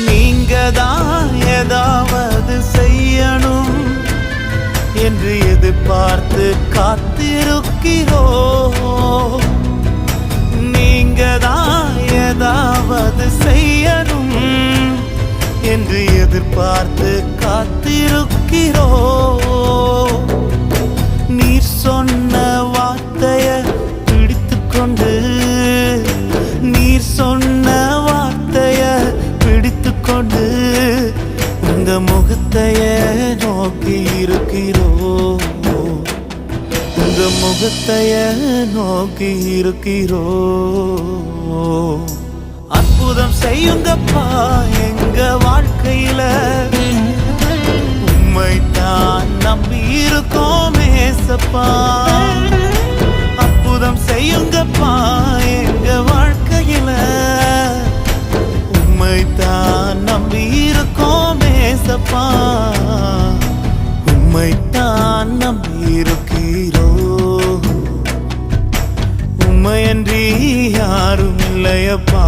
நீங்க தான் ஏதாவது செய்யணும் என்று எதிர்பார்த்து காத்திருக்கிறோம். நீங்க தான் ஏதாவது செய்யணும் என்று எதிர்பார்த்து காத்திருக்கிறோம். நீர் சொன்ன வார்த்தைய பிடித்துக்கொண்டு, நீர் சொன்ன வார்த்தைய பிடித்துக்கொண்டு உங்க முகத்தைய நோக்கி இருக்கிறோம். உங்க முகத்தைய நோக்கி இருக்கிறோம். அற்புதம் செய்யுங்கப்பா எங்க வாழ்க்கையில, உம்மைத்தான் நம்பி இருக்கோம் ஏசப்பா. அற்புதம் செய்யுங்கப்பா எங்க வாழ்க்கையில, உம்மைத்தான் நம்பி இருக்கோம் ஏசப்பா. உம்மைத்தான் நம்பி இருக்கிறோம். உம்மையன்றி யாரும் இல்லையப்பா.